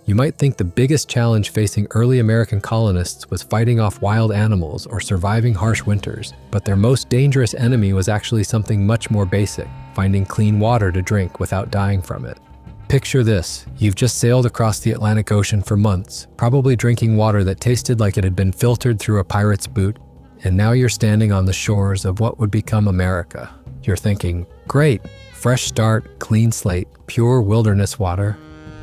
You might think the biggest challenge facing early American colonists was fighting off wild animals or surviving harsh winters, but their most dangerous enemy was actually something much more basic: finding clean water to drink without dying from it. Picture this: you've just sailed across the Atlantic Ocean for months, probably drinking water that tasted like it had been filtered through a pirate's boot, and now you're standing on the shores of what would become America. You're thinking, great, fresh start, clean slate, pure wilderness water.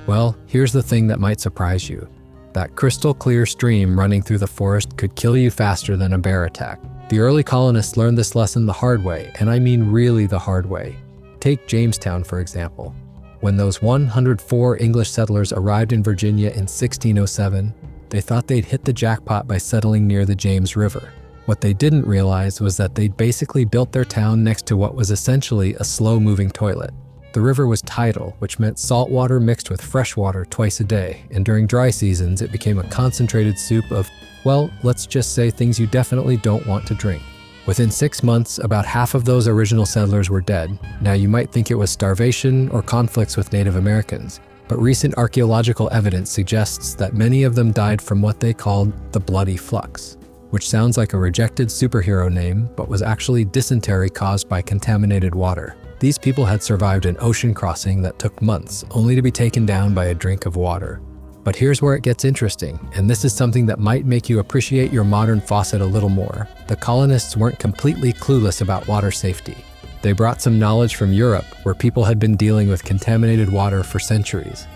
Well, here's the thing that might surprise you. That crystal clear stream running through the forest could kill you faster than a bear attack. The early colonists learned this lesson the hard way, and I mean really the hard way. Take Jamestown, for example. When those 104 English settlers arrived in Virginia in 1607, they thought they'd hit the jackpot by settling near the James River. What they didn't realize was that they'd basically built their town next to what was essentially a slow-moving toilet. The river was tidal, which meant salt water mixed with fresh water twice a day, and during dry seasons it became a concentrated soup of, well, let's just say things you definitely don't want to drink. Within 6 months, about half of those original settlers were dead. Now you might think it was starvation or conflicts with Native Americans, but recent archaeological evidence suggests that many of them died from what they called the bloody flux, which sounds like a rejected superhero name, but was actually dysentery caused by contaminated water. These people had survived an ocean crossing that took months, only to be taken down by a drink of water. But here's where it gets interesting, and this is something that might make you appreciate your modern faucet a little more. The colonists weren't completely clueless about water safety. They brought some knowledge from Europe, where people had been dealing with contaminated water for centuries.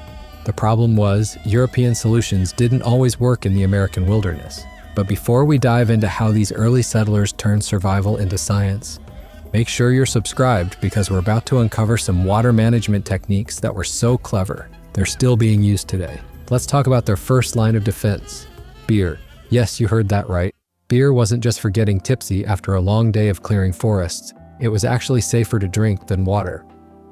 The problem was, European solutions didn't always work in the American wilderness. But before we dive into how these early settlers turned survival into science, make sure you're subscribed, because we're about to uncover some water management techniques that were so clever, they're still being used today. Let's talk about their first line of defense: beer. Yes, you heard that right. Beer wasn't just for getting tipsy after a long day of clearing forests. It was actually safer to drink than water.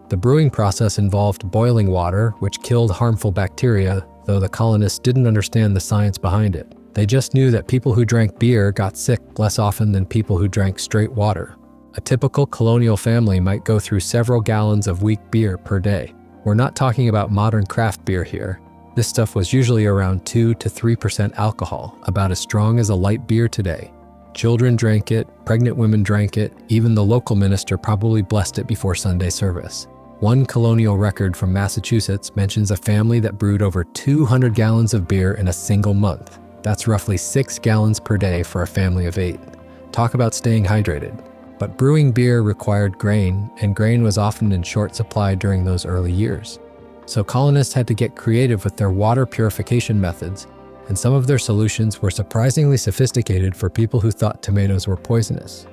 The brewing process involved boiling water, which killed harmful bacteria, though the colonists didn't understand the science behind it. They just knew that people who drank beer got sick less often than people who drank straight water. A typical colonial family might go through several gallons of weak beer per day. We're not talking about modern craft beer here. This stuff was usually around 2 to 3% alcohol, about as strong as a light beer today. Children drank it, pregnant women drank it, even the local minister probably blessed it before Sunday service. One colonial record from Massachusetts mentions a family that brewed over 200 gallons of beer in a single month. That's roughly 6 gallons per day for a family of 8. Talk about staying hydrated. But brewing beer required grain, and grain was often in short supply during those early years. So colonists had to get creative with their water purification methods, and some of their solutions were surprisingly sophisticated for people who thought tomatoes were poisonous.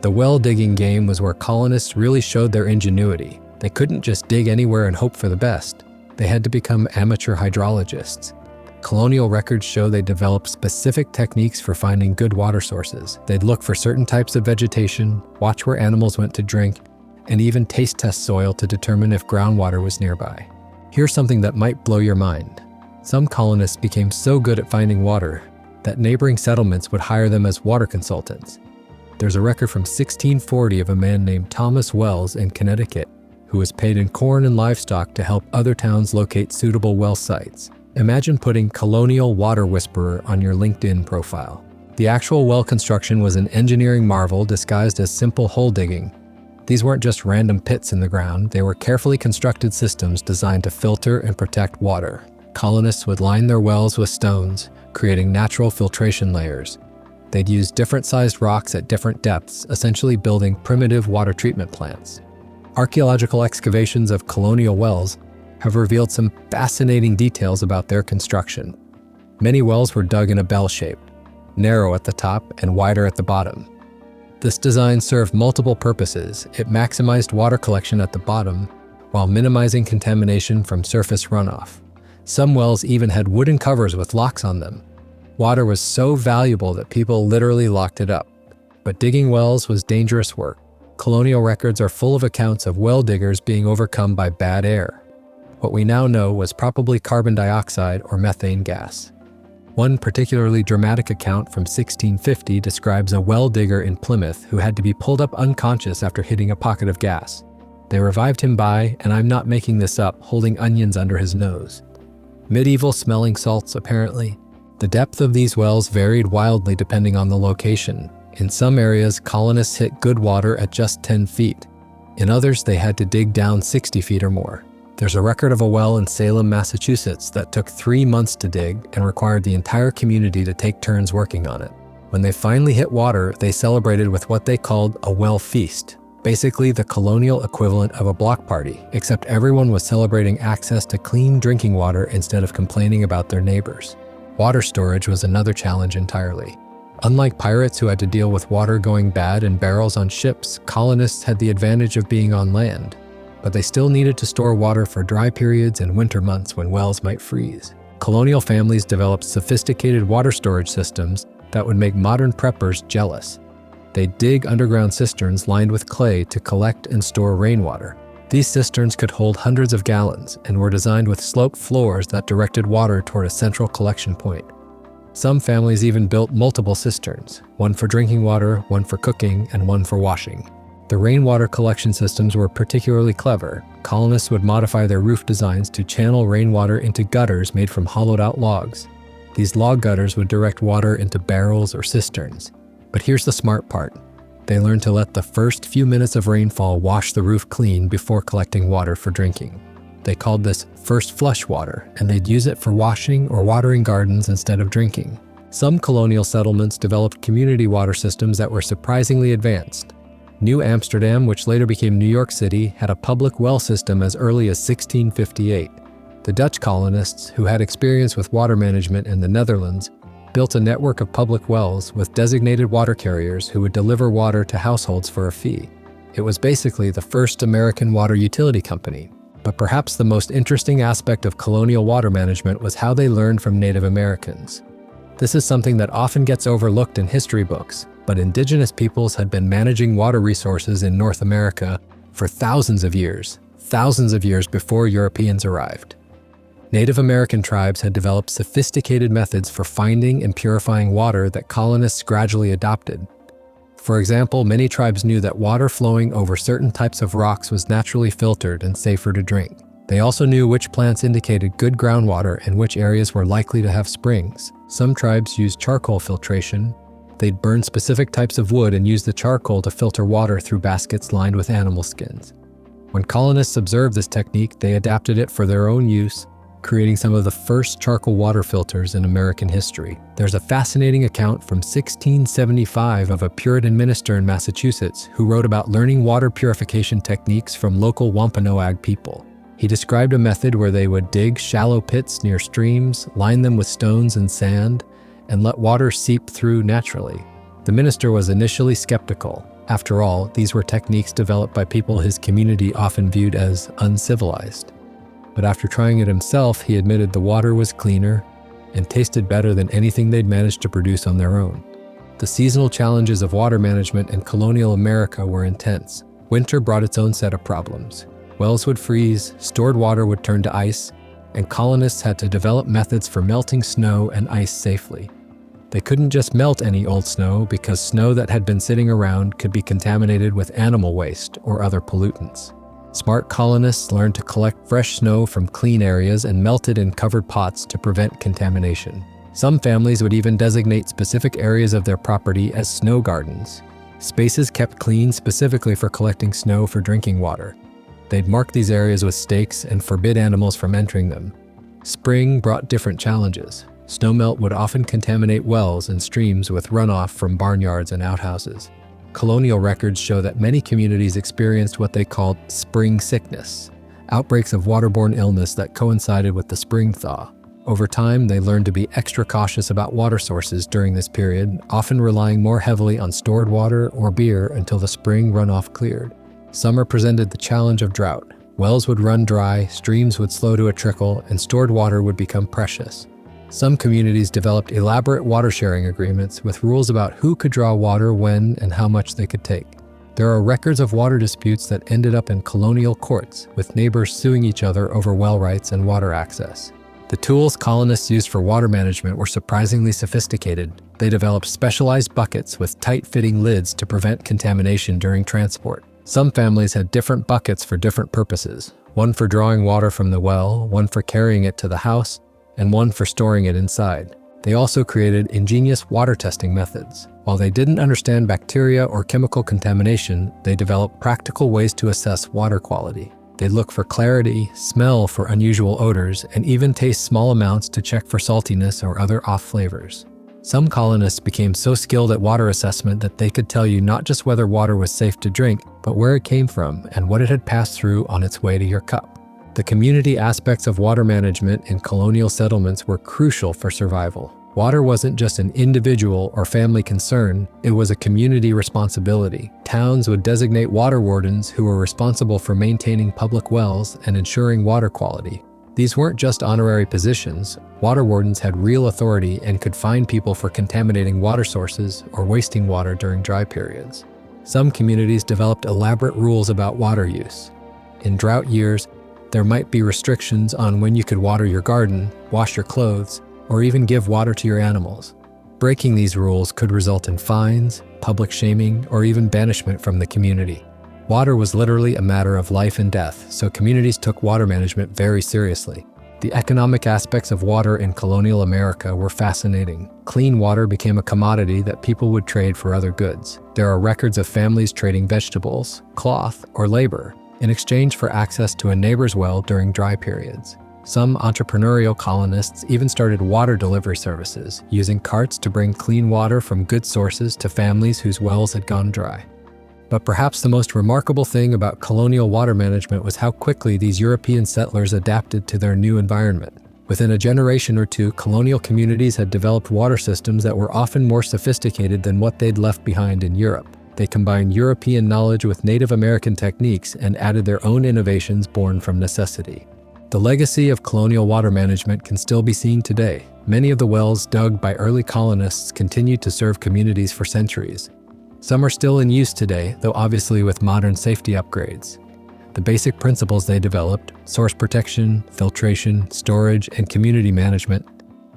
The well digging game was where colonists really showed their ingenuity. They couldn't just dig anywhere and hope for the best. They had to become amateur hydrologists. Colonial records show they developed specific techniques for finding good water sources. They'd look for certain types of vegetation, watch where animals went to drink, and even taste test soil to determine if groundwater was nearby. Here's something that might blow your mind. Some colonists became so good at finding water that neighboring settlements would hire them as water consultants. There's a record from 1640 of a man named Thomas Wells in Connecticut, who was paid in corn and livestock to help other towns locate suitable well sites. Imagine putting Colonial Water Whisperer on your LinkedIn profile. The actual well construction was an engineering marvel disguised as simple hole digging. These weren't just random pits in the ground, they were carefully constructed systems designed to filter and protect water. Colonists would line their wells with stones, creating natural filtration layers. They'd use different sized rocks at different depths, essentially building primitive water treatment plants. Archaeological excavations of colonial wells have revealed some fascinating details about their construction. Many wells were dug in a bell shape, narrow at the top and wider at the bottom. This design served multiple purposes. It maximized water collection at the bottom while minimizing contamination from surface runoff. Some wells even had wooden covers with locks on them. Water was so valuable that people literally locked it up. But digging wells was dangerous work. Colonial records are full of accounts of well diggers being overcome by bad air. What we now know was probably carbon dioxide or methane gas. One particularly dramatic account from 1650 describes a well digger in Plymouth who had to be pulled up unconscious after hitting a pocket of gas. They revived him by, and I'm not making this up, holding onions under his nose. medieval smelling salts apparently. The depth of these wells varied wildly depending on the location. In some areas, colonists hit good water at just 10 feet. In others, they had to dig down 60 feet or more. There's a record of a well in Salem, Massachusetts that took 3 months to dig and required the entire community to take turns working on it. When they finally hit water, they celebrated with what they called a well feast, basically the colonial equivalent of a block party, except everyone was celebrating access to clean drinking water instead of complaining about their neighbors. Water storage was another challenge entirely. Unlike pirates who had to deal with water going bad in barrels on ships, colonists had the advantage of being on land, but they still needed to store water for dry periods and winter months when wells might freeze. Colonial families developed sophisticated water storage systems that would make modern preppers jealous. They'd dig underground cisterns lined with clay to collect and store rainwater. These cisterns could hold hundreds of gallons and were designed with sloped floors that directed water toward a central collection point. Some families even built multiple cisterns, one for drinking water, one for cooking, and one for washing. The rainwater collection systems were particularly clever. Colonists would modify their roof designs to channel rainwater into gutters made from hollowed-out logs. These log gutters would direct water into barrels or cisterns. But here's the smart part. They learned to let the first few minutes of rainfall wash the roof clean before collecting water for drinking. They called this first flush water, and they'd use it for washing or watering gardens instead of drinking. Some colonial settlements developed community water systems that were surprisingly advanced. New Amsterdam, which later became New York City, had a public well system as early as 1658. The Dutch colonists, who had experience with water management in the Netherlands, built a network of public wells with designated water carriers who would deliver water to households for a fee. It was basically the first American water utility company. But perhaps the most interesting aspect of colonial water management was how they learned from Native Americans. This is something that often gets overlooked in history books, but indigenous peoples had been managing water resources in North America for thousands of years before Europeans arrived. Native American tribes had developed sophisticated methods for finding and purifying water that colonists gradually adopted. For example, many tribes knew that water flowing over certain types of rocks was naturally filtered and safer to drink. They also knew which plants indicated good groundwater and which areas were likely to have springs. Some tribes used charcoal filtration. They'd burn specific types of wood and use the charcoal to filter water through baskets lined with animal skins. When colonists observed this technique, they adapted it for their own use, creating some of the first charcoal water filters in American history. There's a fascinating account from 1675 of a Puritan minister in Massachusetts who wrote about learning water purification techniques from local Wampanoag people. He described a method where they would dig shallow pits near streams, line them with stones and sand, and let water seep through naturally. The minister was initially skeptical. After all, these were techniques developed by people his community often viewed as uncivilized. But after trying it himself, he admitted the water was cleaner and tasted better than anything they'd managed to produce on their own. The seasonal challenges of water management in colonial America were intense. Winter brought its own set of problems. Wells would freeze, stored water would turn to ice, and colonists had to develop methods for melting snow and ice safely. They couldn't just melt any old snow because snow that had been sitting around could be contaminated with animal waste or other pollutants. Smart colonists learned to collect fresh snow from clean areas and melt it in covered pots to prevent contamination. Some families would even designate specific areas of their property as snow gardens, spaces kept clean specifically for collecting snow for drinking water. They'd mark these areas with stakes and forbid animals from entering them. Spring brought different challenges. Snowmelt would often contaminate wells and streams with runoff from barnyards and outhouses. Colonial records show that many communities experienced what they called spring sickness, outbreaks of waterborne illness that coincided with the spring thaw. Over time, they learned to be extra cautious about water sources during this period, often relying more heavily on stored water or beer until the spring runoff cleared. Summer presented the challenge of drought. Wells would run dry, streams would slow to a trickle, and stored water would become precious. Some communities developed elaborate water sharing agreements with rules about who could draw water when and how much they could take. There are records of water disputes that ended up in colonial courts, with neighbors suing each other over well rights and water access. The tools colonists used for water management were surprisingly sophisticated. They developed specialized buckets with tight-fitting lids to prevent contamination during transport. Some families had different buckets for different purposes, one for drawing water from the well, one for carrying it to the house, and one for storing it inside. They also created ingenious water testing methods. While they didn't understand bacteria or chemical contamination, they developed practical ways to assess water quality. They'd look for clarity, smell for unusual odors, and even taste small amounts to check for saltiness or other off flavors. Some colonists became so skilled at water assessment that they could tell you not just whether water was safe to drink, but where it came from and what it had passed through on its way to your cup. The community aspects of water management in colonial settlements were crucial for survival. Water wasn't just an individual or family concern, it was a community responsibility. Towns would designate water wardens who were responsible for maintaining public wells and ensuring water quality. These weren't just honorary positions. Water wardens had real authority and could fine people for contaminating water sources or wasting water during dry periods. Some communities developed elaborate rules about water use. In drought years, there might be restrictions on when you could water your garden, wash your clothes, or even give water to your animals. Breaking these rules could result in fines, public shaming, or even banishment from the community. Water was literally a matter of life and death, so communities took water management very seriously. The economic aspects of water in colonial America were fascinating. Clean water became a commodity that people would trade for other goods. There are records of families trading vegetables, cloth, or labor in exchange for access to a neighbor's well during dry periods. Some entrepreneurial colonists even started water delivery services, using carts to bring clean water from good sources to families whose wells had gone dry. But perhaps the most remarkable thing about colonial water management was how quickly these European settlers adapted to their new environment. Within a generation or two, colonial communities had developed water systems that were often more sophisticated than what they'd left behind in Europe. They combined European knowledge with Native American techniques and added their own innovations born from necessity. The legacy of colonial water management can still be seen today. Many of the wells dug by early colonists continued to serve communities for centuries. Some are still in use today, though obviously with modern safety upgrades. The basic principles they developed, source protection, filtration, storage, and community management,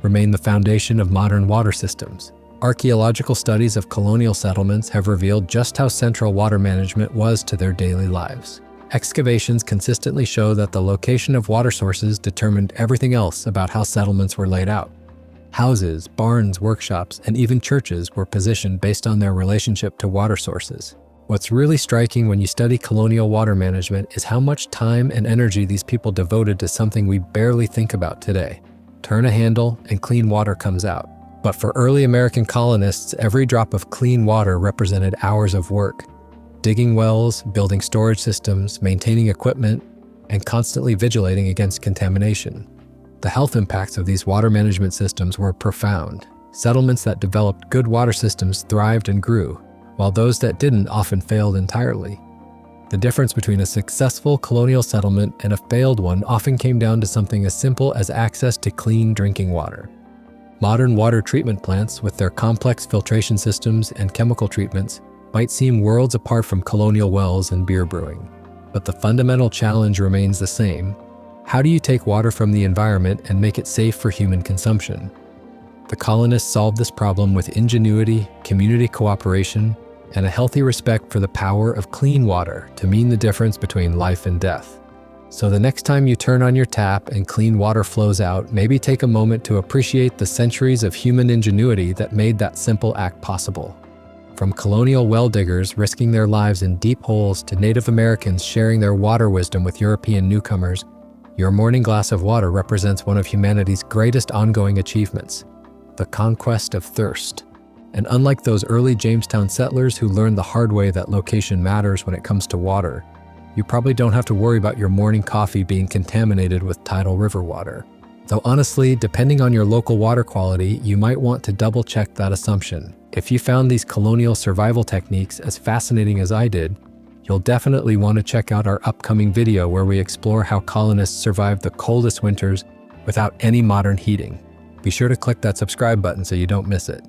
remain the foundation of modern water systems. Archaeological studies of colonial settlements have revealed just how central water management was to their daily lives. Excavations consistently show that the location of water sources determined everything else about how settlements were laid out. Houses, barns, workshops, and even churches were positioned based on their relationship to water sources. What's really striking when you study colonial water management is how much time and energy these people devoted to something we barely think about today. Turn a handle and clean water comes out. But for early American colonists, every drop of clean water represented hours of work. Digging wells, building storage systems, maintaining equipment, and constantly vigilating against contamination. The health impacts of these water management systems were profound. Settlements that developed good water systems thrived and grew, while those that didn't often failed entirely. The difference between a successful colonial settlement and a failed one often came down to something as simple as access to clean drinking water. Modern water treatment plants, with their complex filtration systems and chemical treatments, might seem worlds apart from colonial wells and beer brewing. But the fundamental challenge remains the same. How do you take water from the environment and make it safe for human consumption? The colonists solved this problem with ingenuity, community cooperation, and a healthy respect for the power of clean water to mean the difference between life and death. So the next time you turn on your tap and clean water flows out, maybe take a moment to appreciate the centuries of human ingenuity that made that simple act possible. From colonial well diggers risking their lives in deep holes to Native Americans sharing their water wisdom with European newcomers, your morning glass of water represents one of humanity's greatest ongoing achievements, the conquest of thirst. And unlike those early Jamestown settlers who learned the hard way that location matters when it comes to water, you probably don't have to worry about your morning coffee being contaminated with tidal river water. Though honestly, depending on your local water quality, you might want to double-check that assumption. If you found these colonial survival techniques as fascinating as I did, you'll definitely want to check out our upcoming video where we explore how colonists survived the coldest winters without any modern heating. Be sure to click that subscribe button so you don't miss it.